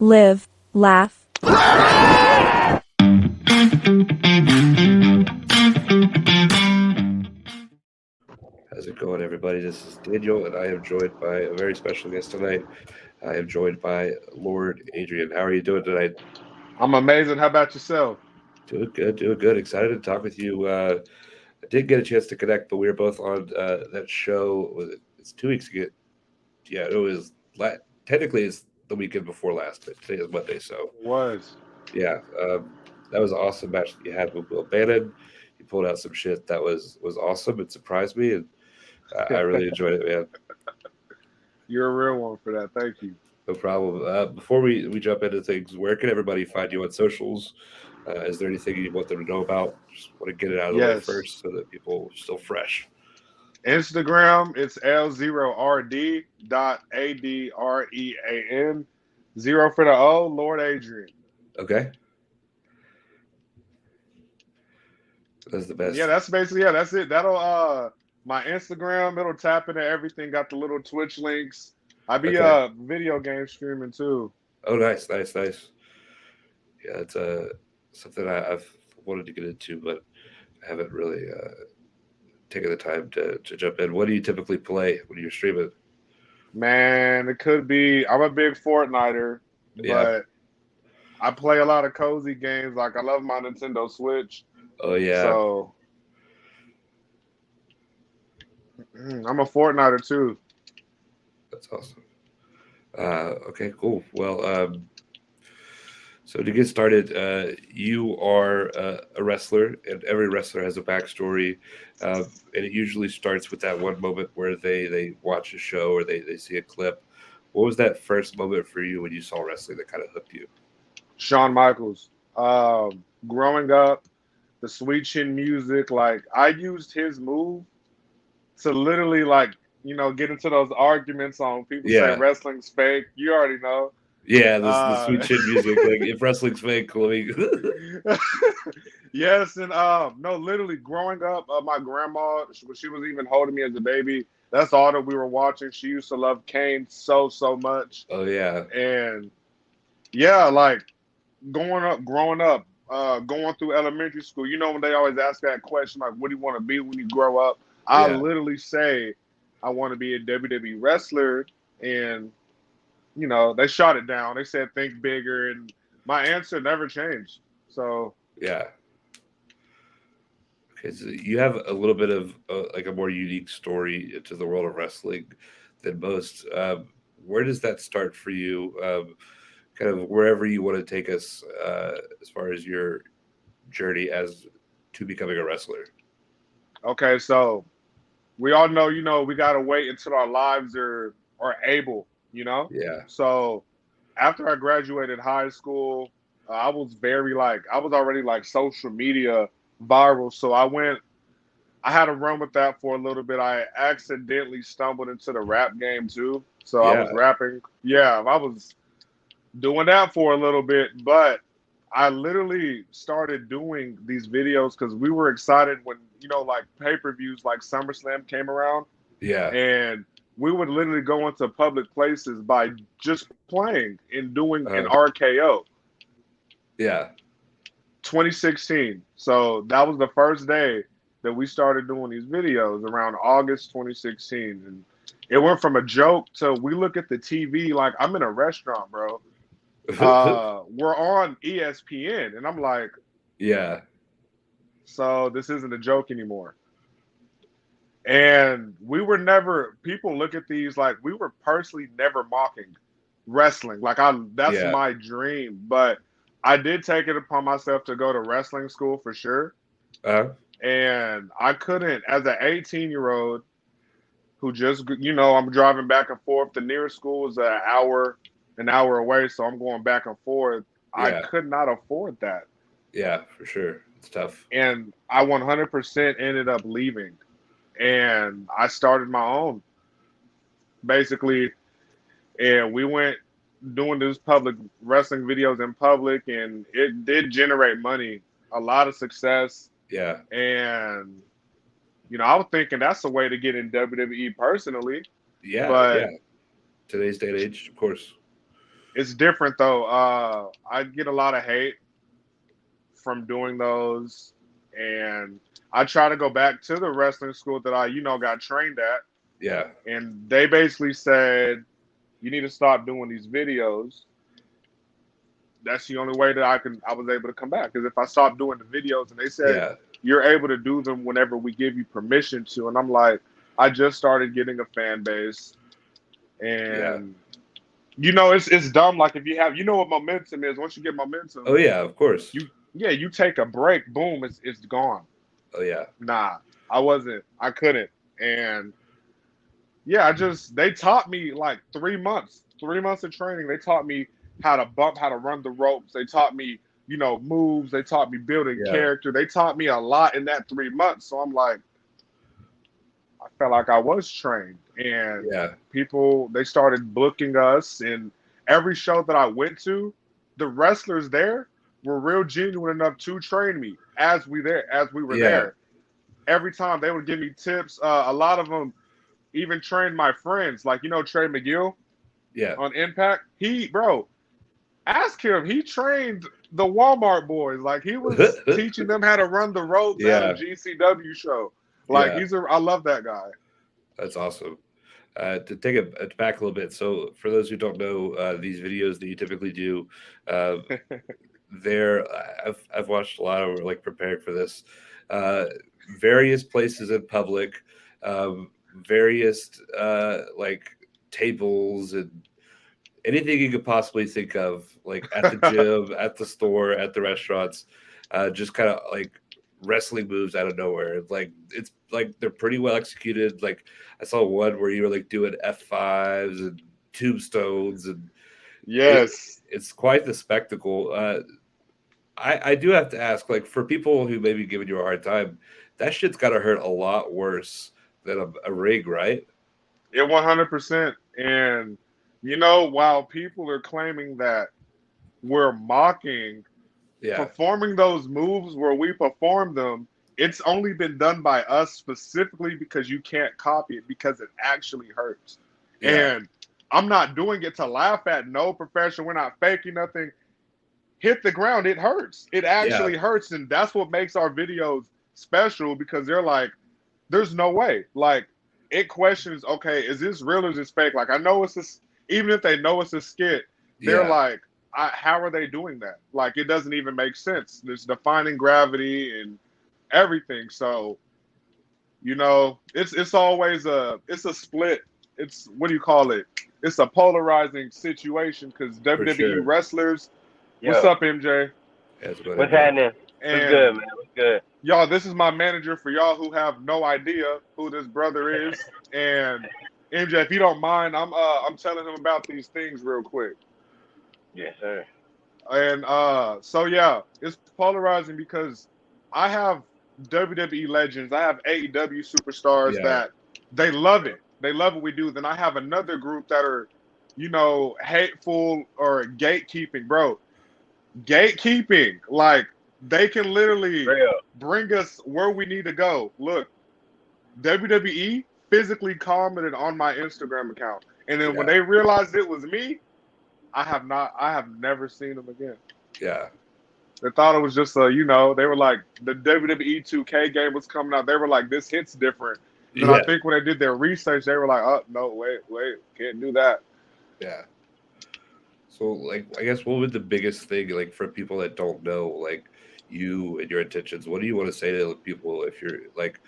live, laugh. How's it going, everybody? This is Daniel, and I am joined by a very special guest tonight. I am joined by Lord Adrian. How are you doing tonight? I'm amazing. How about yourself? Doing good, doing good. Excited to talk with you. I did get a chance to connect, but we were both on that show. It's 2 weeks ago. Yeah, it was. Technically, it's the weekend before last, but today is Monday. So, Was. yeah, that was an awesome match that you had with Will Bannon. You pulled out some shit that was awesome. It surprised me, and I really enjoyed it, man. You're a real one for that. Thank you. No problem. Before we jump into things, where can everybody find you on socials? Is there anything you want them to know about? Just want to get it out of the way Yes. first so that people are still fresh. Instagram, it's L0RD dot ADREAN. Zero for the O, Lord Adrian. Okay, that's the Yeah, best. that's basically that's it. That'll my Instagram, it'll tap into everything, got the little Twitch links. I be Okay. video game streaming too. Oh, nice, nice, nice. Yeah, it's something I've wanted to get into, but I haven't really taken the time to jump in. What do you typically play when you're streaming? Man, it could be I'm a big Fortniter, Yeah. but I play a lot of cozy games. Like I love my Nintendo Switch. Oh, yeah. So I'm a Fortniter too. That's awesome. Okay, cool. Well, so to get started, you are a wrestler, and every wrestler has a backstory, and it usually starts with that one moment where they watch a show or they see a clip. What was that first moment for you when you saw wrestling that kind of hooked you? Shawn Michaels. Growing up, the sweet chin music, like I used his move to literally get into those arguments on people say Yeah, wrestling's fake. You already know. yeah, this the sweet Uh, chin music. Like if wrestling's fake, let me. yes, and no, literally growing up, my grandma, when she was even holding me as a baby, that's all that we were watching. She used to love Kane so much, Oh yeah, and yeah, like growing up, going through elementary school, when they always ask that question, like, what do you want to be when you grow up? I yeah. literally say, I want to be a WWE wrestler. And, they shot it down. They said, think bigger. And my answer never changed. So, Yeah. Okay, so you have a little bit of like a more unique story into the world of wrestling than most. Where does that start for you? Kind of wherever you want to take us as far as your journey as to becoming a wrestler. okay. So we all know, we got to wait until our lives are able, you know? Yeah. So after I graduated high school, I was already like social media viral. So I had to run with that for a little bit. I accidentally stumbled into the rap game too. So I Yeah. was rapping. Yeah, I was doing that for a little bit, but I literally started doing these videos because we were excited when, like pay-per-views like SummerSlam came around, Yeah. and we would literally go into public places by just playing and doing an Uh, RKO. yeah. 2016. So that was the first day that we started doing these videos around August 2016. And it went from a joke to we look at the TV like I'm in a restaurant, bro. We're on ESPN. And I'm like, Yeah. so this isn't a joke anymore. And we were never, people look at these like we were personally never mocking wrestling. That's Yeah. my dream. But I did take it upon myself to go to wrestling school for sure. Uh, And I couldn't, as an 18-year-old who just, I'm driving back and forth. The nearest school is an hour away. So I'm going back and forth. I yeah. could not afford that. Yeah. For sure. It's tough. And I 100% ended up leaving. And I started my own, basically. And we went doing this public wrestling videos in public, and it did generate money, a lot of success. Yeah. And, I was thinking that's a way to get in WWE personally. Yeah. Yeah. But Today's day and age, of course. It's different though. I get a lot of hate from doing those, and I try to go back to the wrestling school that I, got trained at, Yeah, and they basically said you need to stop doing these videos. That's the only way that I was able to come back, because if I stopped doing the videos, and they said yeah, you're able to do them whenever we give you permission to, and I'm like, I just started getting a fan base, yeah. and it's dumb. Like, if you have, what momentum is. Once you get momentum, Oh yeah, of course. you take a break, boom, it's gone. Oh yeah, Nah, I couldn't. And yeah, they taught me like 3 months, 3 months of training. They taught me how to bump, how to run the ropes. They taught me, moves. They taught me building yeah, character. They taught me a lot in that 3 months. So I'm like, I felt like I was trained. And yeah, people, they started booking us. And every show that I went to, the wrestlers there were real genuine enough to train me as we were yeah, there. Every time they would give me tips. A lot of them even trained my friends, like Trey McGill yeah. on Impact. Ask him. He trained the Walmart boys. Like, he was teaching them how to run the ropes at a Yeah, GCW show. Like, yeah. I love that guy. That's awesome. To take it back a little bit, so for those who don't know, these videos that you typically do, uh, there I've watched a lot of like preparing for this, uh, various places in public, various like tables and anything you could possibly think of, like at the gym, at the store, at the restaurants, just kind of like wrestling moves out of nowhere. Like it's like they're pretty well executed. Like I saw one where you were like doing F5s and tombstones, and it, Yes. it's quite the spectacle. I do have to ask, like for people who may be giving you a hard time, that shit's got to hurt a lot worse than a rig, right? It 100%. And while people are claiming that we're mocking Yeah, performing those moves where we perform them, it's only been done by us specifically because you can't copy it, because it actually hurts. yeah, And I'm not doing it to laugh at. No, professional. We're not faking nothing. Hit the ground. It hurts. It yeah, actually hurts. And that's what makes our videos special, because they're like, there's no way. Like, it questions, okay, is this real or is this fake? Like, I know even if they know it's a skit, they're yeah, like, how are they doing that? Like, it doesn't even make sense. There's defying gravity and everything. So, it's always it's a split. It's, what do you call it? It's a polarizing situation, because for WWE sure. wrestlers, what's Yo, up, MJ? Yeah, that's about what's it, Joe. happening? What's good, And man? What's good? y'all, this is my manager, for y'all who have no idea who this brother is. And MJ, if you don't mind, I'm telling him about these things real quick. Yes, sir. And so yeah, it's polarizing, because I have WWE legends, I have AEW superstars Yeah, that they love it. They love what we do. Then I have another group that are, hateful or gatekeeping, bro. Gatekeeping. Like, they can literally Real. bring us where we need to go. Look, WWE physically commented on my Instagram account. And then when yeah, they realized it was me, I have never seen them again. yeah, They thought it was just they were like, the WWE 2K game was coming out. They were like, this hits different. And then I yeah, think when they did their research, they were like, oh, no, wait, can't do that. yeah. So, like, I guess what would the biggest thing, like, for people that don't know, like, you and your intentions? What do you want to say to people if you're like,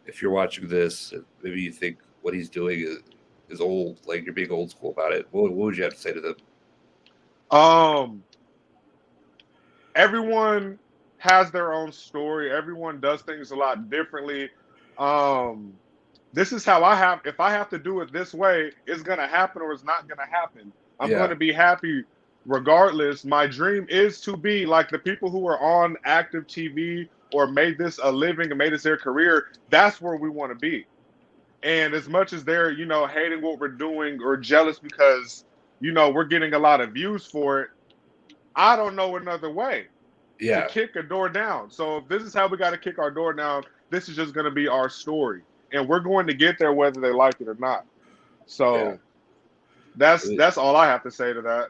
if you're watching this, and maybe you think what he's doing is old, like you're being old school about it? What would you have to say to them? Um, Everyone has their own story. Everyone does things a lot differently. Um, this is how if I have to do it this way, it's gonna happen or it's not gonna happen. I'm Yeah, gonna be happy regardless. My dream is to be like the people who are on active TV or made this a living and made this their career. That's where we want to be. And as much as they're, hating what we're doing or jealous because, we're getting a lot of views for it, I don't know another way to yeah, kick a door down. So if this is how we got to kick our door down, this is just going to be our story, and we're going to get there whether they like it or not. yeah. So that's all I have to say to that.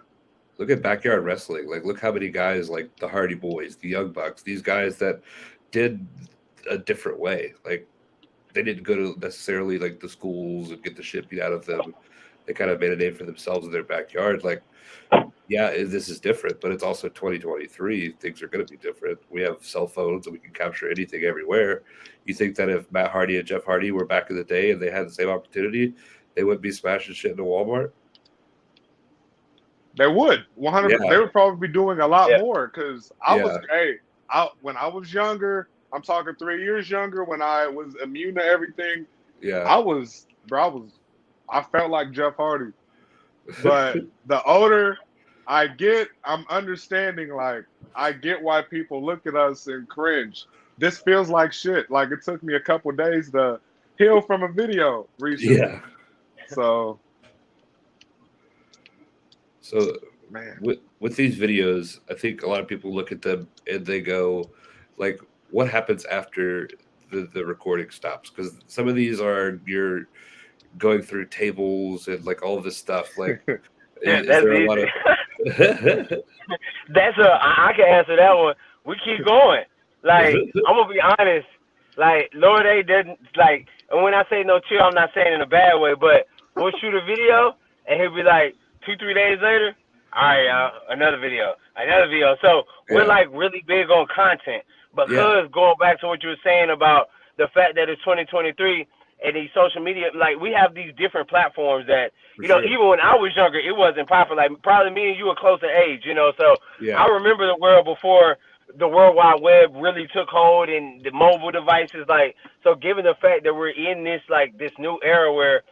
look at backyard wrestling. Like, look how many guys like the Hardy Boys, the Young Bucks, these guys that did a different way. Like, they didn't go to necessarily like the schools and get the shit beat out of them. They kind of made a name for themselves in their backyard. Like, yeah, this is different, but it's also 2023. Things are going to be different. We have cell phones and we can capture anything everywhere. You think that if Matt Hardy and Jeff Hardy were back in the day and they had the same opportunity, they wouldn't be smashing shit into Walmart? They would 100. Yeah. They would probably be doing a lot Yeah. more because when I was younger. I'm talking 3 years younger when I was immune to everything. Yeah. I felt like Jeff Hardy. But the older I get, I'm understanding, like, I get why people look at us and cringe. This feels like shit. Like, it took me a couple days to heal from a video recently. Yeah. So man, with these videos, I think a lot of people look at them and they go, like, what happens after the recording stops? Because some of these are you're going through tables and like all of this stuff. Like, is That's there a easy. lot of I can answer that one. We keep going. Like, I'm gonna be honest. Like, Lord A doesn't like, and when I say no chill, I'm not saying in a bad way, but we'll shoot a video and he'll be like 2-3 days later, all right, y'all, another video. So we're Yeah. like really big on content because going back to what you were saying about the fact that it's 2023 and these social media, like, we have these different platforms that, For you know, sure. even when I was younger, it wasn't popular. Like, probably me and you were closer age, you know. So Yeah. I remember the world before the World Wide Web really took hold and the mobile devices. Like, so given the fact that we're in this, like, this new era where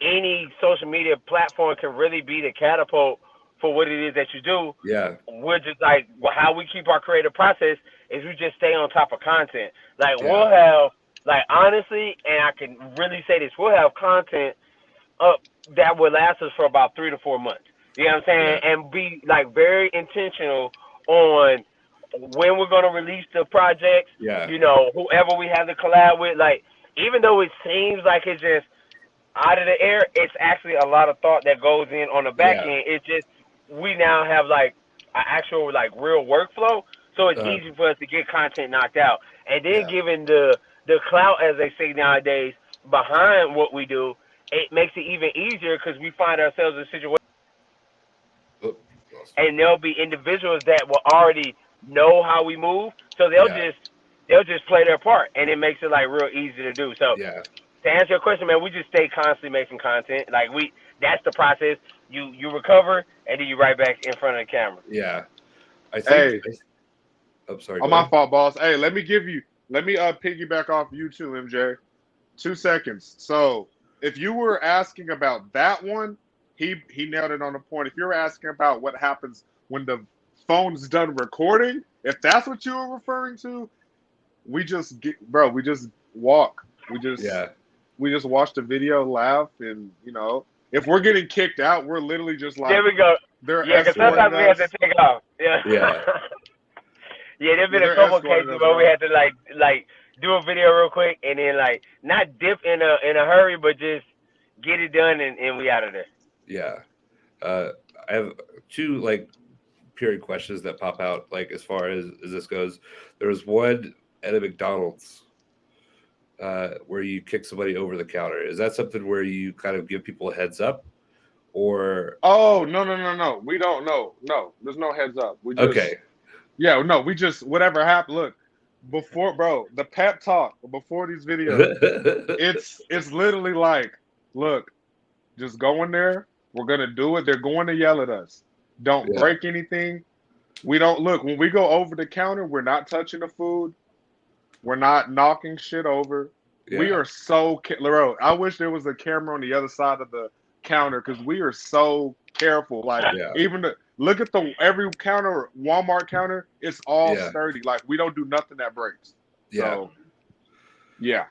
any social media platform can really be the catapult for what it is that you do, Yeah. we're just like, how we keep our creative process is we just stay on top of content. Like, Yeah. we'll have, like, honestly, and I can really say this, we'll have content up that will last us for about 3 to 4 months. You know what I'm saying? Yeah. And be, like, very intentional on when we're gonna release the projects. Yeah. You know, whoever we have to collab with. Like, even though it seems like it's just out of the air, it's actually a lot of thought that goes in on the back Yeah. end. It's just we now have like an actual like real workflow, so it's easy for us to get content knocked out. And then Yeah. given the clout, as they say nowadays, behind what we do, it makes it even easier because we find ourselves in a situation, Oh, and there'll be individuals that will already know how we move, so they'll Yeah. just play their part, and it makes it like real easy to do. So Yeah. to answer your question, man, we just stay constantly making content. Like, that's the process. You recover and then you right back in front of the camera. Yeah. I hey, think. I'm sorry. on Go my ahead. fault, boss. Hey, let me piggyback off you too, MJ. 2 seconds. So if you were asking about that one, he nailed it on the point. If you're asking about what happens when the phone's done recording, if that's what you were referring to, we just walk. Yeah. We just watch the video, laugh, and if we're getting kicked out, we're literally just like, There we go. they're Yeah, because escorting sometimes we have to us. take off. Yeah. Yeah. Yeah, there's been a They're couple escorting cases us, where we bro. had to like do a video real quick and then like not dip in a hurry, but just get it done and we out of there. Yeah. I have two like period questions that pop out like as far as this goes. There was one at a McDonald's where you kick somebody over the counter. Is that something where you kind of give people a heads up, or Oh, no. We don't know. No, there's no heads up. We just okay? we just whatever happened. Look, before, bro, the pep talk before these videos, it's literally like, look, just go in there. We're gonna do it. They're going to yell at us. Don't Yeah. break anything. We don't look when we go over the counter. We're not touching the food. We're not knocking shit over. We Yeah. are so bro. I wish there was a camera on the other side of the counter because we are so careful. Like Yeah. even look at every counter, Walmart counter. It's all Yeah. sturdy. Like we don't do nothing that breaks. Yeah. So yeah.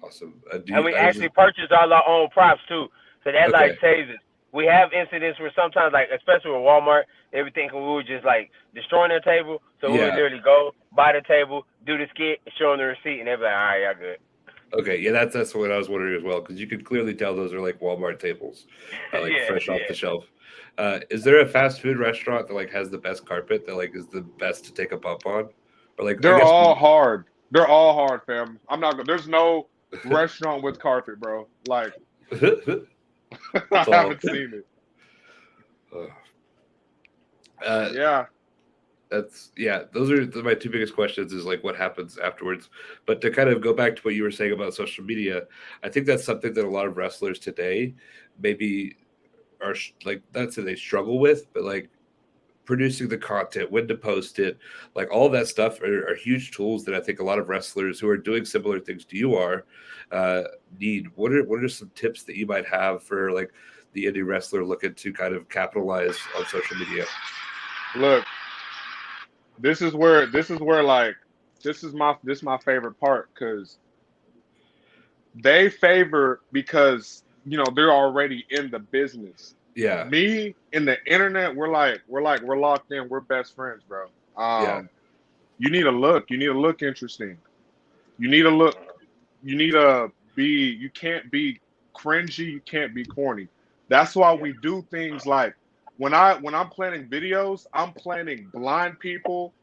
Awesome. And we actually purchase all our own props too. So that like Okay. saves us. We have incidents where sometimes, like especially with Walmart, they would think we were just like destroying their table. So we would Yeah. literally go buy the table, do the skit, show them the receipt, and they'd be like, all right, y'all good. Okay, yeah, that's what I was wondering as well, because you could clearly tell those are like Walmart tables, like Yeah, fresh off yeah. the shelf. Is there a fast food restaurant that like has the best carpet that like is the best to take a bump on? Or like I They're guess all hard. They're all hard, fam. I'm not. There's no restaurant with carpet, bro. Like I it's all haven't seen it. uh, Yeah. that's yeah, those are my two biggest questions is like what happens afterwards. But to kind of go back to what you were saying about social media, I think that's something that a lot of wrestlers today maybe are like that's that they struggle with, but like producing the content, when to post it, like all that stuff are huge tools that I think a lot of wrestlers who are doing similar things to you are uh, need. What are some tips that you might have for like the indie wrestler looking to kind of capitalize on social media? Look, this is where like this is my favorite part because they favor because they're already in the business. Yeah, Me in the internet, we're locked in. We're best friends, bro. yeah, You need a look. You need to look interesting. You need to look. You need to be. You can't be cringy. You can't be corny. That's why we do things like when I'm planning videos, I'm planning blind people,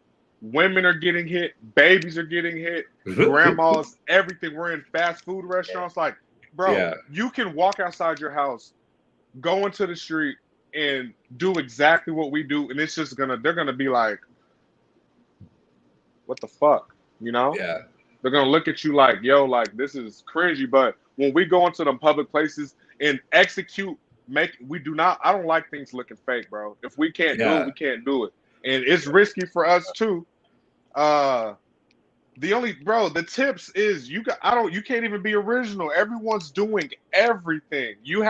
women are getting hit, babies are getting hit, grandmas, everything. We're in fast food restaurants. Like, bro, yeah, you can walk outside your house, go into the street, and do exactly what we do, and it's just gonna. They're gonna be like, "What the fuck?" You know? yeah, They're gonna look at you like, yo, like this is cringy. But when we go into them public places and execute, we do not. I don't like things looking fake, bro. If we can't do it, yeah, we can't do it, and it's risky for us too. Uh, the tips is you got. I don't. You can't even be original. Everyone's doing everything. You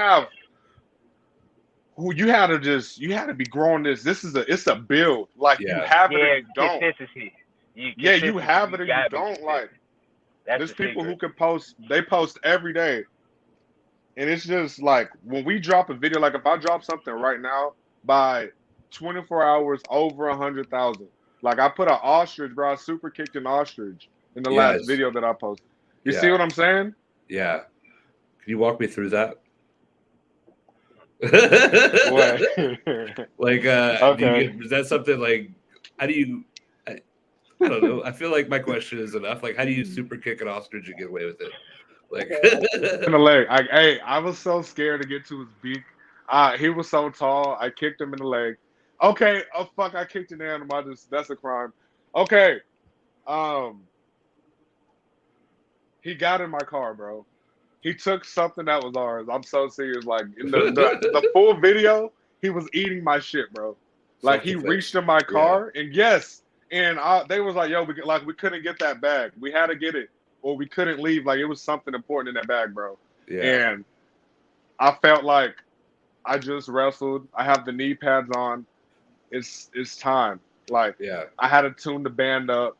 had to be growing this. It's a build. Like you yeah, have it or Yeah, you don't. consistency. Yeah, you have You it or you gotta be don't. Like consistent. That's there's the people who secret. can post. They post every day. And it's just like when we drop a video, like if I drop something right now by 24 hours over 100,000. Like I put an ostrich, bro. I super kicked an ostrich in the last yes, video that I posted. You see yeah, what I'm saying? yeah. Can you walk me through that? What? Like, do you Okay. get, is that something like, how do you, I don't know. I feel like my question is enough. Like, how do you super kick an ostrich and get away with it? Like, In the leg. I was so scared to get to his beak. He was so tall. I kicked him in the leg. Okay. Oh fuck! I kicked an animal. That's a crime. Okay. Um, he got in my car, bro. He took something that was ours. I'm so serious. Like in the full video, he was eating my shit, bro. Like self he reached defense. in my Yeah, car, and they was like, "Yo, we couldn't get that bag. We had to get it, or we couldn't leave. Like it was something important in that bag, bro." yeah, And I felt like I just wrestled. I have the knee pads on. It's time. Like yeah. I had to tune the band up,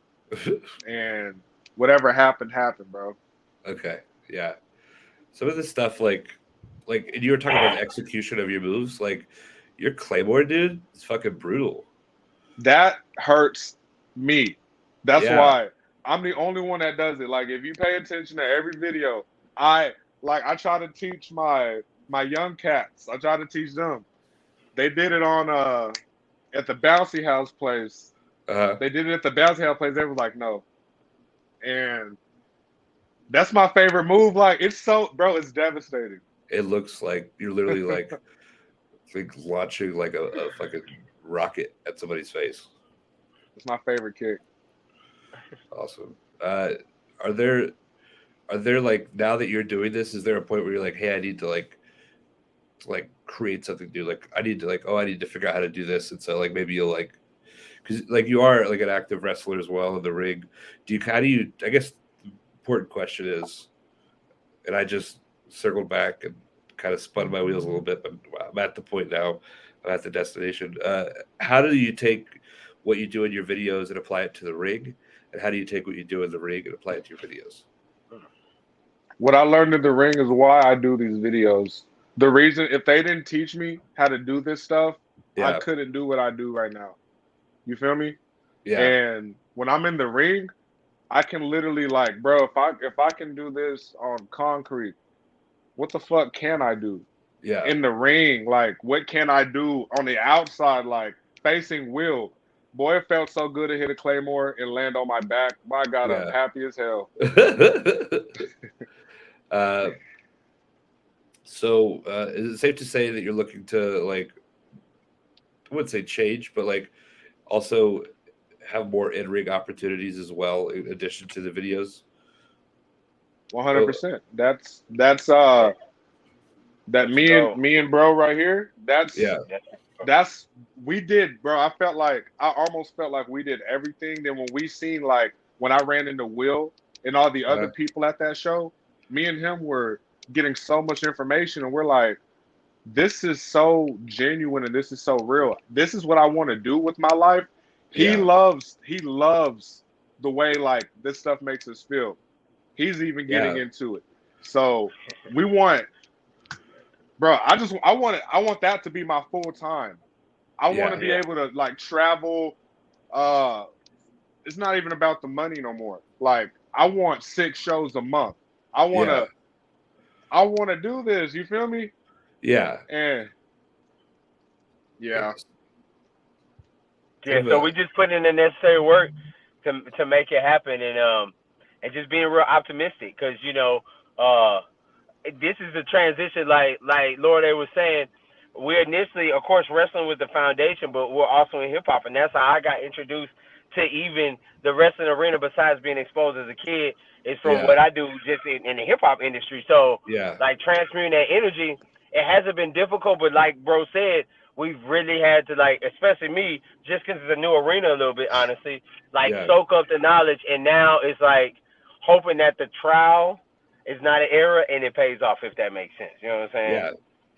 and whatever happened happened, bro. Okay, yeah. Some of this stuff, and you were talking about the execution of your moves, like your Claymore, dude, is fucking brutal. That hurts me. That's Yeah, why I'm the only one that does it. Like if you pay attention to every video, I try to teach my young cats. I try to teach them. They did it on at the bouncy house place. uh, They did it at the bouncy house place. They were like, no. And that's my favorite move. Like it's so bro, it's devastating. it looks like you're literally like launching like a fucking rocket at somebody's face. It's my favorite kick. Awesome. Are there like now that you're doing this, is there a point where you're like, hey, I need to like create something new? Like I need to like, oh, I need to figure out how to do this, and so like maybe you'll like because like you are like an active wrestler as well in the ring. How do you? I guess the important question is, and I just circled back and kind of spun my wheels a little bit, but I'm at the point now. I'm at the destination. How do you take what you do in your videos and apply it to the ring? And how do you take what you do in the ring and apply it to your videos? What I learned in the ring is why I do these videos. The reason, if they didn't teach me how to do this stuff, I Yeah, couldn't do what I do right now. You feel me? yeah, And when I'm in the ring, I can literally like, bro, if I can do this on concrete, what the fuck can I do? in the ring. Like, what can I do on the outside? Like, facing Will. Boy, it felt so good to hit a Claymore and land on my back. My God, I'm Yeah. happy as hell. So is it safe to say that you're looking to, like, I wouldn't say change, but like also have more in-ring opportunities as well, in addition to the videos? 100%. That's that Let's go. me and bro right here. Yeah, That's we did, bro. I almost felt like we did everything. Then when we seen, like, when I ran into Will and all the other uh, people at that show, me and him were getting so much information, and we're like, this is so genuine and this is so real. This is what I want to do with my life. yeah, He loves the way, like, this stuff makes us feel. He's even getting yeah, into it. So we want, bro, I want that to be my full time. I want to yeah, be Yeah. able to, like, travel. Uh, it's not even about the money no more. Like, I want 6 shows a month. I yeah, wanna I wanna do this. You feel me? yeah. And yeah, It's Yeah. kind of So a we just put in the necessary work to make it happen, and just being real optimistic, because this is a transition, like Lord A was saying. We're initially, of course, wrestling with the foundation, but we're also in hip hop, and that's how I got introduced to even the wrestling arena. Besides being exposed as a kid, is from yeah, what I do just in the hip hop industry. So, yeah, like, transferring that energy, it hasn't been difficult, but like bro said, we've really had to, like, especially me, just because it's a new arena a little bit, honestly, like, yeah, soak up the knowledge, and now it's like hoping that the trial is not an error and it pays off, if that makes sense. You know what I'm saying? yeah,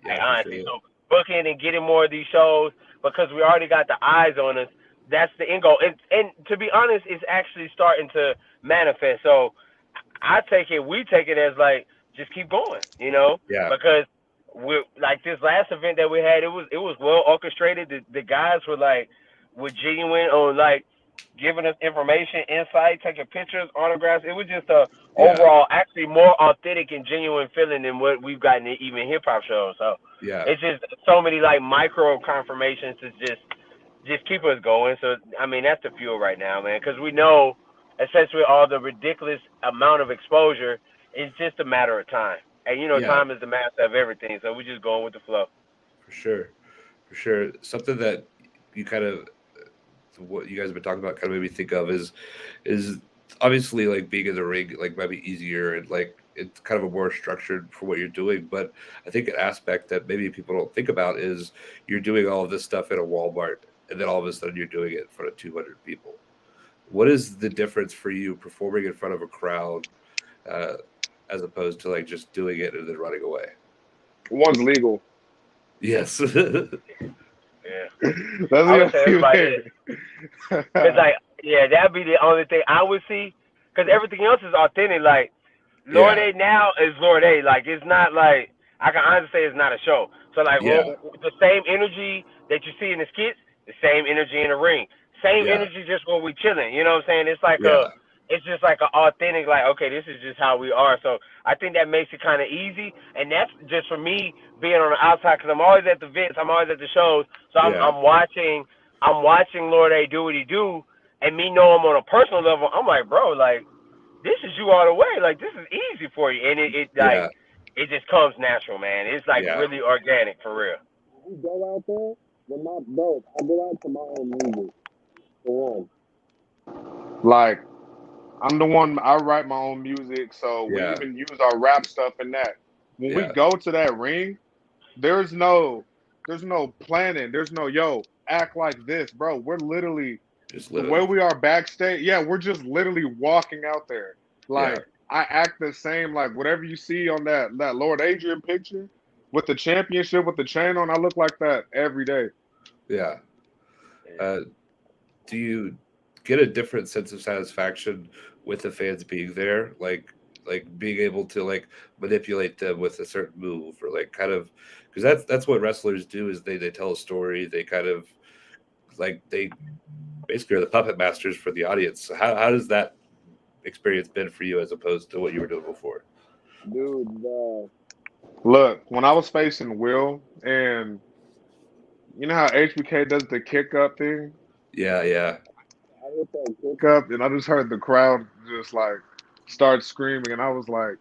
Like, yeah, for honestly, sure. so booking and getting more of these shows, because we already got the eyes on us. That's the end goal. And to be honest, it's actually starting to manifest. So we take it as, like, just keep going, Yeah, because we, like, this last event that we had, it was well orchestrated. The guys were genuine on, like, giving us information, insight, taking pictures, autographs. It was just a yeah, overall actually more authentic and genuine feeling than what we've gotten in even hip hop shows. So yeah, it's just so many, like, micro confirmations to just keep us going. So I mean, that's the fuel right now, man, because we know, especially with all the ridiculous amount of exposure, it's just a matter of time. And yeah, time is the master of everything. So we're just going with the flow. for sure, for sure. Something that you kind of, what you guys have been talking about, kind of made me think of is obviously, like, being in the ring, like, might be easier, and like it's kind of a more structured for what you're doing. But I think an aspect that maybe people don't think about is you're doing all of this stuff in a Walmart, and then all of a sudden you're doing it in front of 200 people. What is the difference for you performing in front of a crowd, uh, as opposed to, like, just doing it and then running away? one's legal. Yes. Yeah, That's I would the say only everybody is. way. Cause, like, yeah, that'd be the only thing I would see. Cause everything else is authentic. Like, Lord Yeah. A now is Lord A. Like, it's not like, I can honestly say it's not a show. So, like, Yeah. the same energy that you see in the skits, the same energy in the ring, same Yeah. energy just when we chilling. You know what I'm saying? Yeah. It's just like an authentic, like, okay, this is just how we are. So I think that makes it kind of easy, and that's just for me being on the outside, because I'm always at the events, I'm always at the shows, so Yeah. I'm watching Lord A do what he do, and me know him on a personal level. I'm like, bro, like, this is you all the way. Like, this is easy for you, and it like Yeah. it just comes natural, man. It's like Yeah. really organic for real. We go out there with my bro. I go out to my own music for one. Like, I'm the one, I write my own music, so we Yeah. even use our rap stuff in that. When we Yeah. go to that ring, there's no there's no planning. There's no, yo, act like this, bro. We're literally, Just the way living. we are backstage, yeah, we're just literally walking out there. Yeah. Like, I act the same, like, whatever you see on that Lord Adrian picture with the championship with the chain on, I look like that every day. Yeah. Yeah. Uh, do you get a different sense of satisfaction with the fans being there, like being able to, like, manipulate them with a certain move, or like kind of, because that's what wrestlers do, is they tell a story, they kind of, like, they basically are the puppet masters for the audience. So how does that experience been for you as opposed to what you were doing before? Dude, Look, when I was facing Will, and you know how HBK does the kick up thing? Yeah, yeah, I hit that kick. Kick up, and I just heard the crowd just like start screaming, and I was like,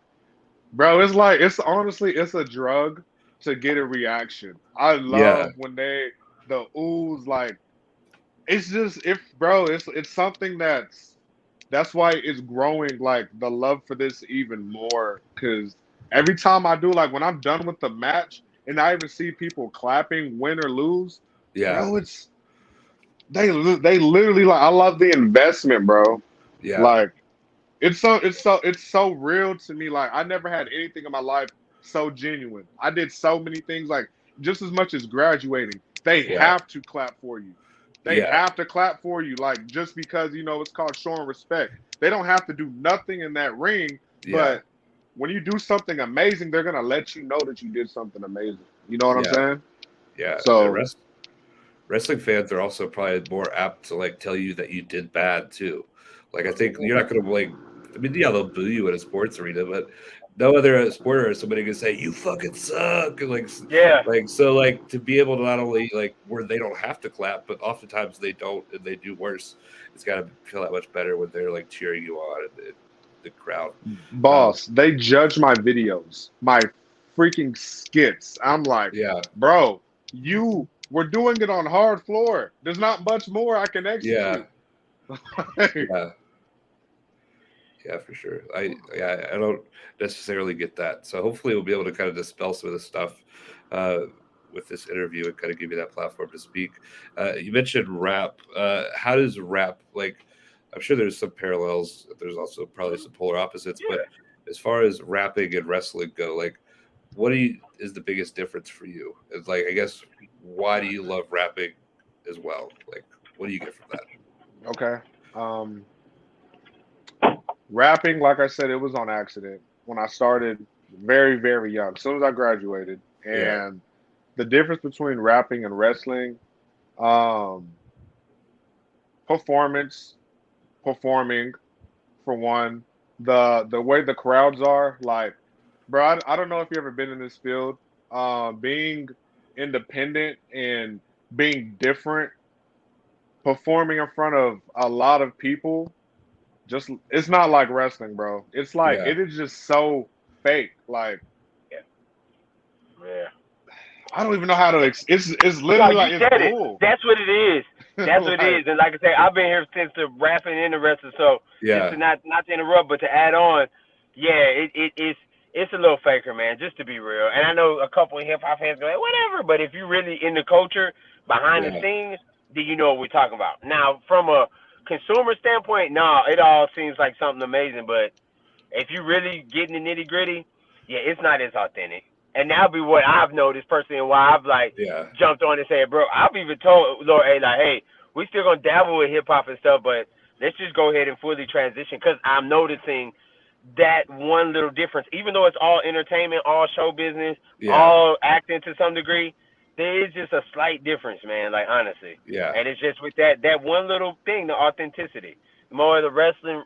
bro, it's like it's honestly it's a drug to get a reaction. I yeah, love when the oohs like it's just if bro, it's something that's why it's growing like the love for this even more because every time I do like when I'm done with the match and I even see people clapping win or lose, yeah, bro, it's they literally like I love the investment, bro. yeah, Like it's so real to me. Like I never had anything in my life so genuine. I did so many things like just as much as graduating. They yeah, have to clap for you. They yeah, have to clap for you. Like just because it's called showing respect. They don't have to do nothing in that ring, yeah, but when you do something amazing, they're gonna let you know that you did something amazing. You know what I'm yeah, saying? yeah. And So wrestling fans are also probably more apt to like tell you that you did bad too. Like I think you're not gonna like. I mean, yeah, they'll boo you in a sports arena, but no other sport or somebody can say you fucking suck. And Yeah. like so, like to be able to not only like where they don't have to clap, but oftentimes they don't and they do worse. It's got to feel that much better when they're like cheering you on and the crowd. Um, boss, they judge my videos, my freaking skits. I'm like, yeah, bro, you we're doing it on hard floor. There's not much more I can yeah, execute. yeah. Yeah, for sure. I don't necessarily get that. So hopefully we'll be able to kind of dispel some of this stuff uh, with this interview and kind of give you that platform to speak. You mentioned rap. How does rap like? I'm sure there's some parallels. There's also probably some polar opposites. But as far as rapping and wrestling go, like, is the biggest difference for you? It's like I guess why do you love rapping as well? Like, what do you get from that? Okay. Um, Rapping, like I said, it was on accident when I started very, very young. As soon as I graduated, Yeah, and the difference between rapping and wrestling, um, performance, performing for one, the way the crowds are, like, bro, I don't know if you ever been in this field. Being independent and being different, performing in front of a lot of people, just it's not like wrestling, bro. It's like yeah, it is just so fake. Like Yeah. Yeah. I don't even know how to. It's No, literally you like it's said it. bull. That's what it is. That's what it Like is. And like I say, I've been here since the rapping and the wrestling. So just yeah, to not to interrupt, but to add on, yeah, it's a little faker, man. Just to be real. And I know a couple of hip hop fans go, like, whatever. But if you're really in the culture behind the yeah, scenes, then you know what we're talking about. Now, from a consumer standpoint, nah, it all seems like something amazing. But if you really get in the nitty gritty, yeah, it's not as authentic. And that'll be what I've noticed personally and why I've like yeah, jumped on and said, bro, I've even told Lord A like, hey, we still gonna dabble with hip hop and stuff, but let's just go ahead and fully transition because I'm noticing that one little difference. Even though it's all entertainment, all show business, yeah, all acting to some degree, there is just a slight difference, man. Like honestly, yeah, and it's just with that one little thing, the authenticity. More of the wrestling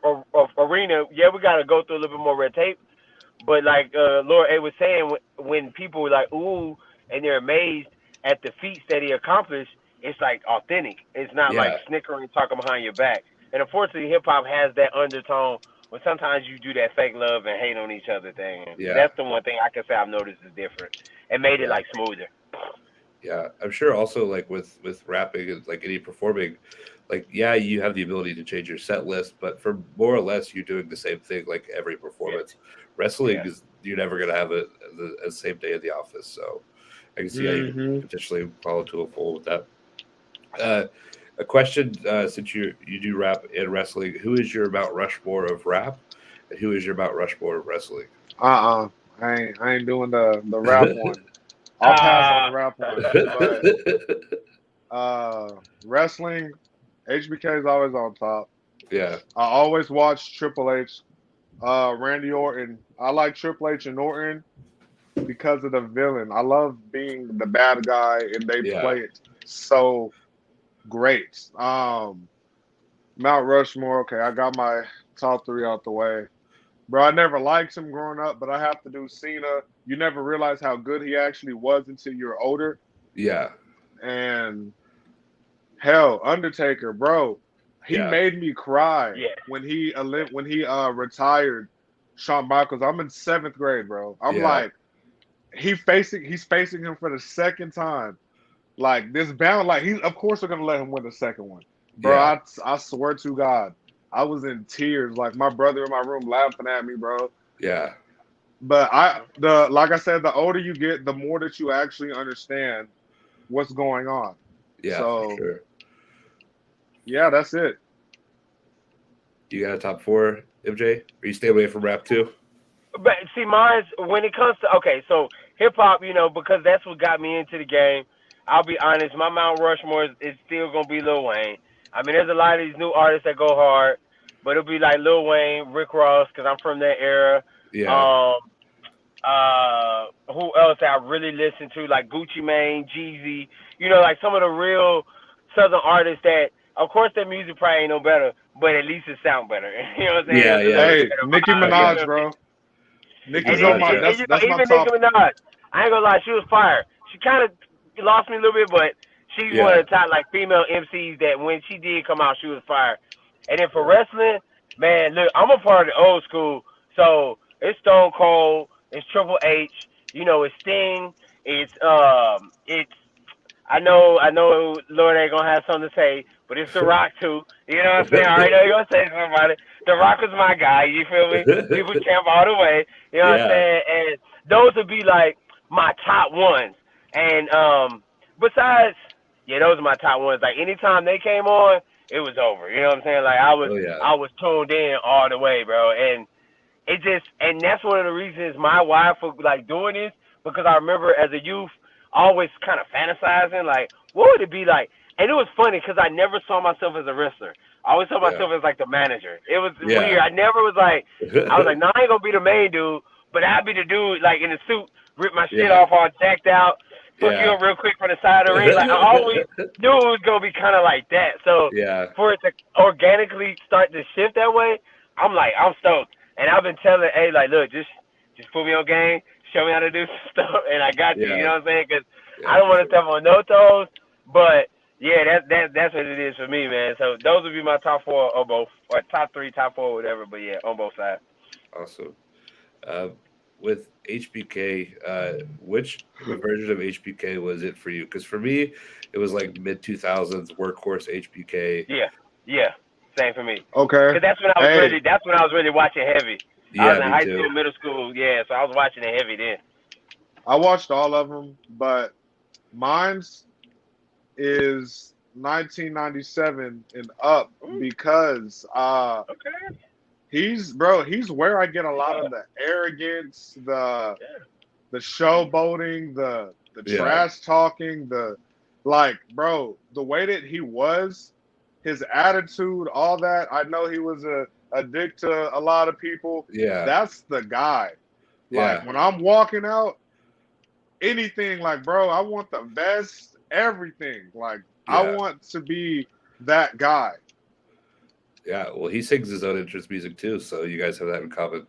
arena, yeah, we got to go through a little bit more red tape. But like Lord A was saying, when people were like, ooh, and they're amazed at the feats that he accomplished, it's like authentic. It's not like yeah, snickering talking behind your back. And unfortunately, hip hop has that undertone where sometimes you do that fake love and hate on each other thing. And yeah, that's the one thing I can say I've noticed is different and made it yeah, like smoother. yeah. I'm sure also like with rapping and like any performing, like yeah, you have the ability to change your set list, but for more or less, you're doing the same thing like every Yeah, performance. Wrestling yeah. is you're never gonna have it the same day in the office, so I can see how you could hmm potentially follow to a full with that. Uh, a question since you do rap and wrestling, who is your Mount Rushmore of rap, and who is your Mount Rushmore of wrestling? I ain't doing the rap one. I'll pass on the Ah, rap one. But wrestling, HBK is always on top. Yeah, I always watch Triple H, Randy Orton. I like Triple H and Orton because of the villain. I love being the bad guy, and they yeah, play it so great. Mount Rushmore. Okay, I got my top three out the way. Bro, I never liked him growing up, but I have to do Cena. You never realize how good he actually was until you're older. Yeah. And hell, Undertaker, bro, he Yeah. made me cry Yeah. when he retired Shawn Michaels. I'm in 7th grade, bro. I'm Yeah. like, he's facing him for the second time. Like this bound, like of course we're gonna let him win the second one, bro. Yeah. I swear to God, I was in tears. Like my brother in my room laughing at me, bro. Yeah. But like I said, the older you get, the more that you actually understand what's going on. Yeah, for So sure. yeah, that's it. You got a top 4, MJ? Or you stay away from rap too? But see, mine's when it comes to so hip hop, because that's what got me into the game. I'll be honest, my Mount Rushmore is still gonna be Lil Wayne. I mean, there's a lot of these new artists that go hard, but it'll be like Lil Wayne, Rick Ross, because I'm from that era. Yeah. Who else I really listen to? Like Gucci Mane, Jeezy. Like some of the real Southern artists that, of course, their music probably ain't no better, but at least it sound better. You know what I'm saying? Yeah, It's a yeah. little bit Hey, better Nicki vibe. You Minaj, feel me? bro. Nicki Nicki's And, on Minaj, my yeah. that's my even top. Nicki Minaj, I ain't gonna lie, she was fire. She kind of lost me a little bit, but she's one Yeah. of the top like female MCs that when she did come out, she was fire. And then for Yeah. wrestling, man, look, I'm a part of the old school, so it's Stone Cold, it's Triple H, it's Sting, it's I know Lord ain't gonna have something to say, but it's The Rock too. You know what I'm saying? I already know you're gonna say something about it. The Rock was my guy, you feel me? People champ all the way. You know what I'm Yeah. saying? And those would be like my top ones. And besides, yeah, those are my top ones. Like anytime they came on, it was over. You know what I'm saying? Like Oh yeah. I was tuned in all the way, bro. And and that's one of the reasons my wife for like doing this, because I remember as a youth always kind of fantasizing like what would it be like. And it was funny because I never saw myself as a wrestler. I always saw Yeah. myself as like the manager. It was Yeah. weird. I was like, no, I ain't gonna be the main dude, but I'd be the dude like in the suit, rip my shit Yeah. off all jacked out, fuck you Yeah. up real quick from the side of the ring. Like I always knew it was gonna be kind of like that. So Yeah. for it to organically start to shift that way, I'm stoked. And I've been telling, hey, like, look, just put me on game, show me how to do stuff, and I got you. You Yeah. know what I'm saying? Because Yeah, I don't for want to sure. step on no toes, but yeah, that's what it is for me, man. So those would be my top 4 or both, or top 3, top 4, whatever. But yeah, on both sides. Awesome. Uh, with HBK, which version of HBK was it for you? Because for me, it was like mid 2000s workhorse HBK. Yeah, same for me. Okay. Because Hey, that's when I was really watching heavy. I was Yeah, in me high too. school, middle school, yeah. So I was watching it heavy then. I watched all of them, but mine's is 1997 and up Mm, because okay. he's where I get a lot Yeah, of the arrogance, yeah. the showboating, the Yeah. trash talking, the like, bro, the way that he was, his attitude, all that. I know he was a dick to a lot of people. Yeah. That's the guy. Like Yeah. when I'm walking out, anything like, bro, I want the best, everything. Like I Yeah. want to be that guy. Yeah. Well, he sings his own entrance music too, so you guys have that in common.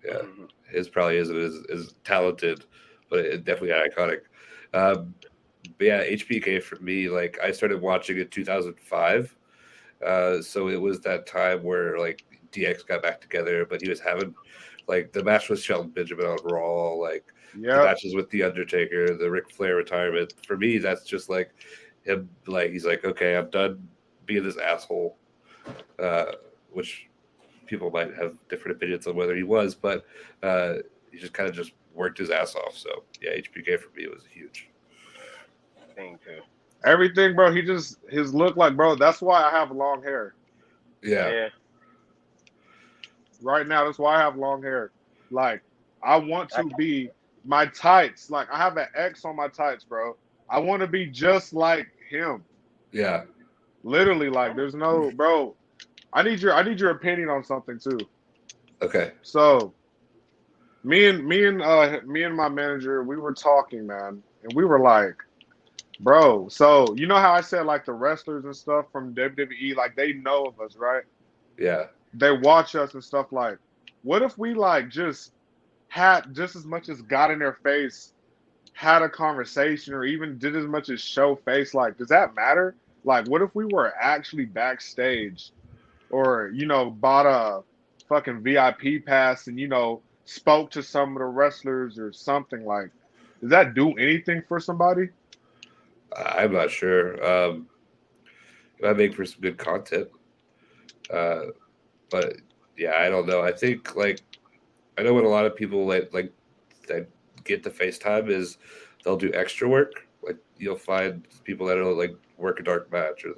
Yeah. Mhm. His probably isn't as talented, but it definitely iconic. Um, but yeah, HBK for me, like I started watching it 2005. So it was that time where like DX got back together, but he was having like the match with Shelton Benjamin on Raw, like the Yep. matches with The Undertaker, the Ric Flair retirement. For me, that's just like him, like he's like, okay, I'm done being this asshole, uh, which people might have different opinions on whether he was, but he just kind of just worked his ass off. So yeah, HBK for me was huge. Thing too. Everything, bro. He just his look like, bro. That's why I have long hair. Yeah, Yeah. Right now, that's why I have long hair. Like, I want I, to be my tights. Like, I have an X on my tights, bro. I want to be just like him. yeah, Literally, like, there's no, bro. I need your opinion on something too. okay, So, me and my manager, we were talking, man, and we were like, bro. So you know how I said like the wrestlers and stuff from WWE, like they know of us, right? yeah, They watch us and stuff like. what if we like just had just as much as got in their face, had a conversation, or even did as much as show face? Like, does that matter? Like, what if we were actually backstage, or bought a fucking VIP pass and spoke to some of the wrestlers or something? Like, does that do anything for somebody? I'm not sure. It might make for some good content. But yeah, I don't know. I think like I know what a lot of people like that get to FaceTime is they'll do extra work. Like you'll find people that'll like work a dark match, or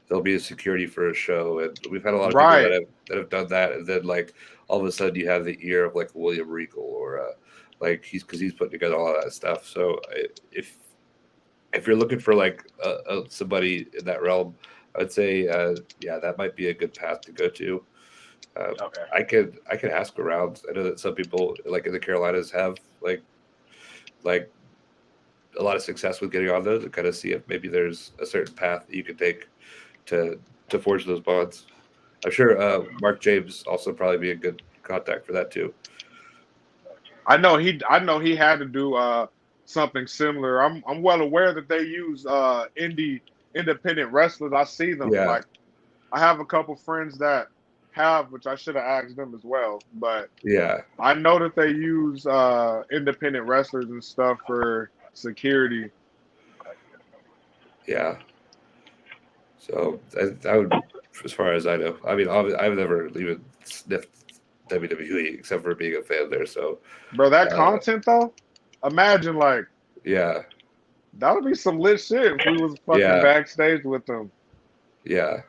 they'll be a security for a show, and we've had a lot of people Right. that have done that, and then like all of a sudden you have the ear of like William Regal or like he's putting together all of that stuff. So if you're looking for like somebody in that realm, I'd say yeah, that might be a good path to go to. Okay. I could ask around. I know that some people like in the Carolinas have like a lot of success with getting on those, and kind of see if maybe there's a certain path that you can take to forge those bonds. I'm sure Mark James also probably be a good contact for that too. I know he had to do something similar. I'm well aware that they use independent wrestlers. I see them. Yeah, Like, I have a couple friends that have, which I should have asked them as well. But yeah, I know that they use independent wrestlers and stuff for security. yeah. So I would, as far as I know, I mean, I've never even sniffed WWE except for being a fan there. So Bro, that uh, content though, imagine like yeah, that would be some lit shit if we was fucking yeah, backstage with them. yeah.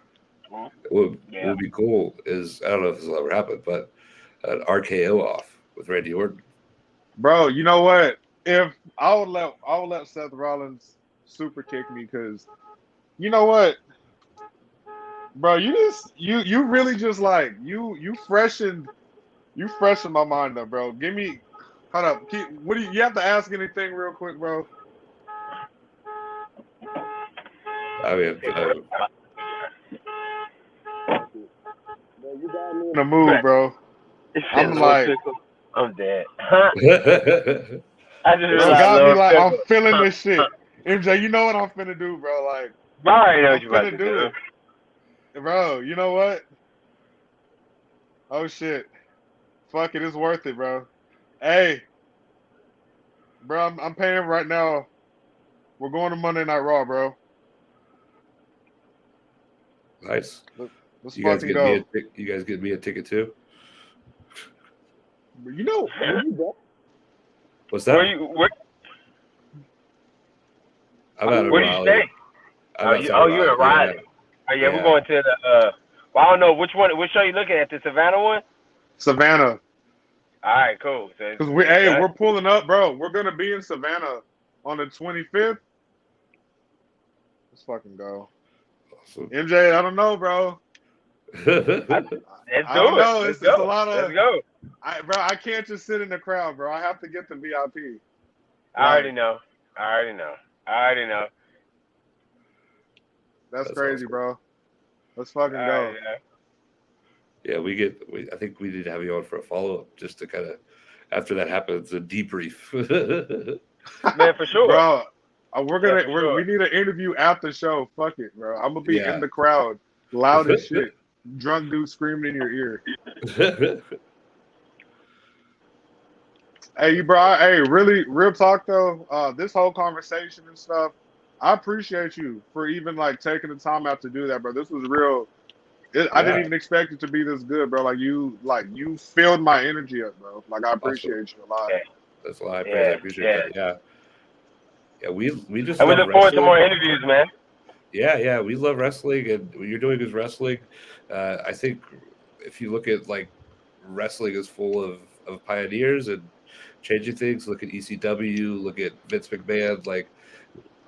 Mhm. What Yeah. would be cool is I don't know if this will ever happen, but an RKO off with Randy Orton. Bro, you know what? If I would let Seth Rollins super kick me, because you know what, bro, you really just like you freshened my mind up, bro. Give me hold up. What do you have to ask anything real quick, bro? I mean, Fuck it. Bro, you got me In the mood, bro. It says I'm Lord like, Pickle. I'm dead. yeah, I just bro, realized got me Lord like I'm Pickle. feeling this shit. MJ, you know what I'm finna do, bro? Like, I already know I'm what you about finna to do do. it. Bro, you know what? Oh shit. Fuck it, it's worth it, bro. Hey, bro, I'm paying right now. We're going to Monday Night Raw, bro. nice. Let's You guys fucking get me go. you guys get me a ticket too. You know, Would you bet? What's Where that? you where, I'm out of where do you stay? Raleigh. I'm outside of You're Raleigh. in Yeah, Raleigh. Oh yeah, we're yeah, going to the well, I don't know which one. Which show you looking at? The Savannah one? Savannah. All right, cool. So Cause it's done. we're pulling up, bro. We're gonna be in Savannah on the 25th. Let's fucking go. awesome. MJ, I don't know, bro. I, That's let's I don't do it. know. Let's It's a go. lot Let's of go. bro. I can't just sit in the crowd, bro. I have to get the VIP. I already Like, know. I already know. I already know. that's crazy, awesome. bro. Let's I fucking already go. know. Yeah, I think we need to have you on for a follow up just to kind of after that happens a debrief. Man, for sure. Bro, Yeah, for we sure. need an interview after the show. Fuck it, bro. I'm gonna be in Yeah. the crowd, loud as shit, drunk dude screaming in your ear. Hey, bro. Hey, really, real talk though. This whole conversation and stuff, I appreciate you for even like taking the time out to do that, bro. This was real. I didn't Yeah, even expect it to be this good, bro. Like you filled my energy up, bro. Like, I awesome. appreciate you a lot. Yeah, That's a lot of praise. I yeah, appreciate yeah. that. Yeah, yeah. We just And we love look forward to wrestling. more interviews, man. Yeah, yeah. We love wrestling, and what you're doing is wrestling. I think if you look at like wrestling is full of pioneers and changing things. Look at ECW. Look at Vince McMahon. Like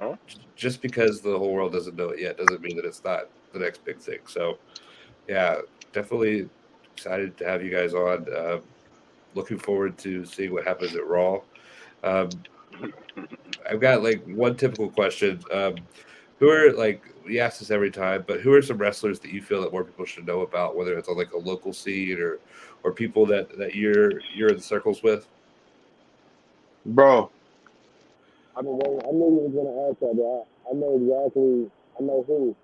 Huh? just because the whole world doesn't know it yet doesn't mean that it's not the next big thing. So yeah, definitely excited to have you guys on. Looking forward to seeing what happens at Raw. Um, I've got like one typical question. who are like we ask this every time, but who are some wrestlers that you feel that more people should know about, whether it's on like a local scene or people that you're in circles with? Bro, I've been waiting. I knew you was gonna ask that, but I know exactly. I know who.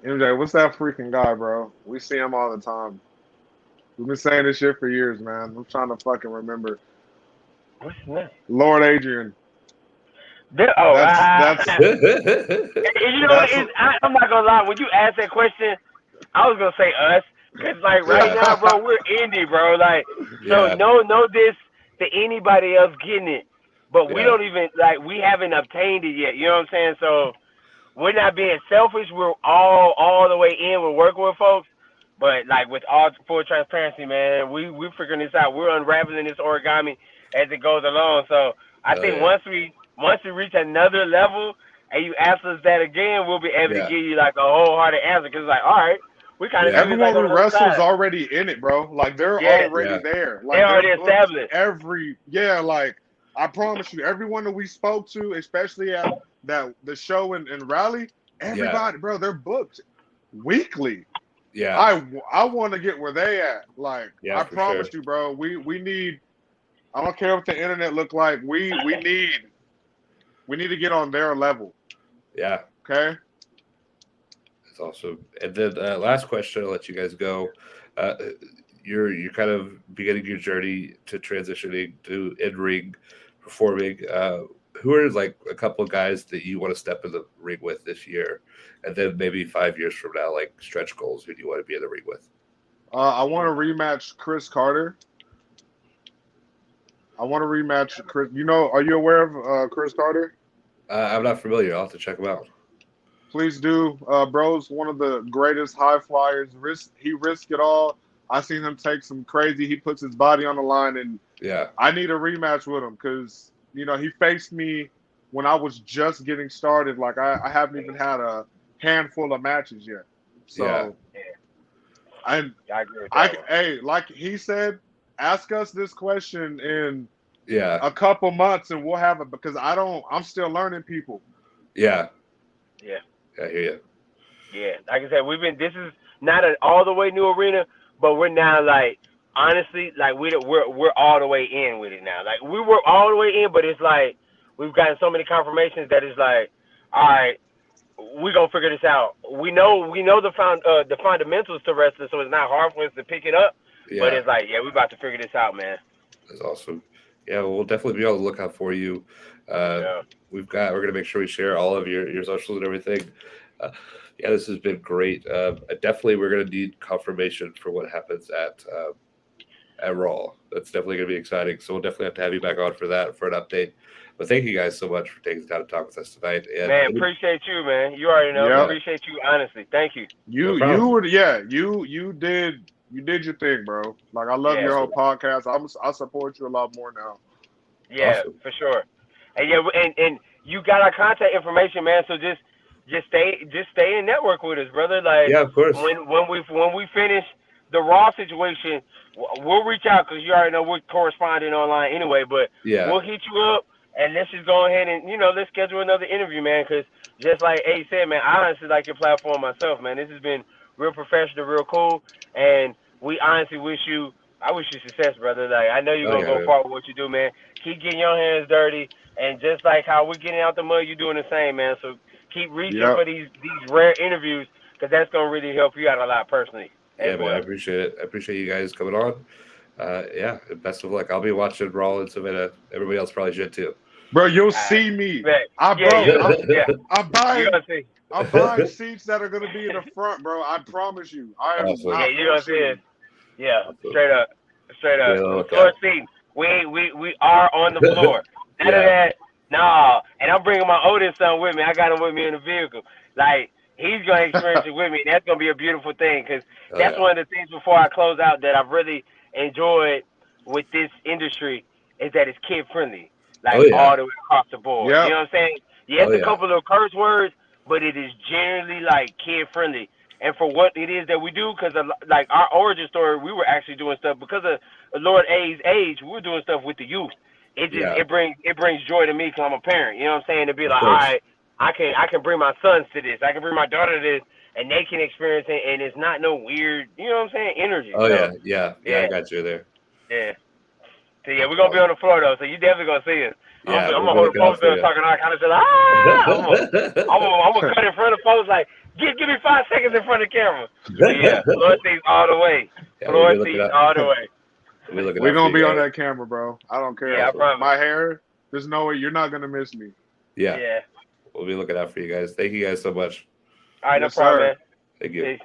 MJ, what's that freaking guy, bro? We see him all the time. We've been saying this shit for years, man. I'm trying to fucking remember. What's his name? Lord Adrian. Oh, That's you know, that's I'm not gonna lie. When you ask that question, I was gonna say us, cause like right now, bro, we're indie, bro. Like, so Yeah. no this to anybody else getting it, but we Yeah. don't even like we haven't obtained it yet. You know what I'm saying? So we're not being selfish. We're all the way in. We're working with folks, but like with all full transparency, man, we figuring this out. We're unraveling this origami as it goes along. So I Oh, think yeah. once we reach another level and you ask us that again, we'll be able to Yeah. give you like a wholehearted answer. Cause it's like, all right, we kind of Yeah. see this like everyone on who the other wrestles side. already in it, bro. Like they're Yeah, already Yeah. there. they're Like they're already booked established. like I promise you, everyone that we spoke to, especially at the show in Raleigh, Yeah. everybody, bro, they're booked weekly. Yeah. I want to get where they at. Like Yeah, I for sure. promise you, bro. We need. I don't care what the internet look like. We need to get on their level. Yeah. Okay. That's awesome. And then last question, I'll let you guys go. Uh, you're kind of beginning your journey to transitioning to in-ring performing. Who are like a couple of guys that you want to step in the ring with this year, and then maybe 5 years from now, like stretch goals, who do you want to be in the ring with? I want to rematch Chris Carter. I want to rematch Chris. You know, are you aware of Chris Carter? I'm not familiar. I'll have to check him out. Please do. Bro's one of the greatest high flyers. He risked it all. I seen him take some crazy. He puts his body on the line, and Yeah. I need a rematch with him because he faced me when I was just getting started. Like I haven't even had a handful of matches yet. Yeah. So and I agree with that one. hey, like he said, ask us this question in Yeah. a couple months, and we'll have it because I'm still learning people. Yeah. Yeah. I hear you. Yeah, like I said, this is not an all the way new arena, but we're now like honestly like we're all the way in with it now. Like we were all the way in, but it's like we've gotten so many confirmations that it's like, all right, we gonna figure this out. We know the fundamentals to wrestling, so it's not hard for us to pick it up. But Yeah. it's like, yeah, we about to figure this out, man. That's awesome. Yeah, well, we'll definitely be on the lookout for you. Yeah. We're gonna make sure we share all of your socials and everything. Uh, yeah, this has been great. Definitely, we're gonna need confirmation for what happens at Raw. That's definitely gonna be exciting. So we'll definitely have to have you back on for that for an update. But thank you guys so much for taking the time to talk with us tonight. And Man, appreciate you, man. You already know. Yep. Appreciate you, honestly. Thank you. No You problem. would you did your thing, bro. Like I love Yeah. your whole podcast. I support you a lot more now. Yeah, Awesome. for sure. And yeah, and you got our contact information, man. So just stay in network with us, brother. Like Yeah, of course. when we finish the Raw situation, we'll reach out because you already know we're corresponding online anyway. But Yeah. we'll hit you up and let's just go ahead and let's schedule another interview, man. Because just like A said, man, I honestly like your platform myself, man. This has been real professional, real cool, and we honestly I wish you success, brother. Like I know you're Oh gonna yeah, go man. far with what you do, man. Keep getting your hands dirty, and just like how we're getting out the mud, you're doing the same, man. So keep reaching Yep. for these rare interviews, because that's gonna really help you out a lot personally as Yeah, man. I well. appreciate it. I appreciate you guys coming on. Yeah, and best of luck. I'll be watching Raw and Savannah. Everybody else probably should too. Bro, you'll All right. see me. Bet. I Yeah, bro, I'm I'm you're buying gonna see. I'm buying seats that are gonna be in the front, bro. I promise you. I am Awesome. Yeah, not you're gonna see bullshitting. it. Yeah, Awesome. straight up. Be on the The floor lookout. seat. We are on the floor. None of Yeah. that. No. And I'm bringing my oldest son with me. I got him with me in the vehicle. Like he's gonna experience it with me. And that's gonna be a beautiful thing, because Oh that's yeah. one of the things before I close out that I've really enjoyed with this industry is that it's kid friendly, Oh like yeah. all the way across the board. You Yep. know what I'm saying? Yes, Oh a yeah. couple of curse words, but it is generally like kid friendly. And for what it is that we do, because like our origin story, we were actually doing stuff because of Lord A's age. We were doing stuff with the youth, it brings joy to me because I'm a parent. You know what I'm saying? To be Of like, all course. right, I can bring my sons to this. I can bring my daughter to this, and they can experience it, and it's not no weird. You know what I'm saying? Energy. Oh So, yeah. I got you there. yeah. So yeah, we're gonna be on the floor though, so you definitely gonna see us. I'm Yeah, we'll gonna be hold the looking out poster for and you. talking all kind of shit. Like, I'm gonna cut in front of folks like, give me 5 seconds in front of the camera. But yeah, floor seats all the way. Yeah, we'll Floor be looking seats out. all the way. We'll be looking We're out for gonna you be on guys. that camera, bro. I don't care. Yeah, I promise. My hair, there's no way you're not gonna miss me. Yeah, Yeah. we'll be looking out for you guys. Thank you guys so much. All right, no Yes, problem, sir. man. Thank you. Peace.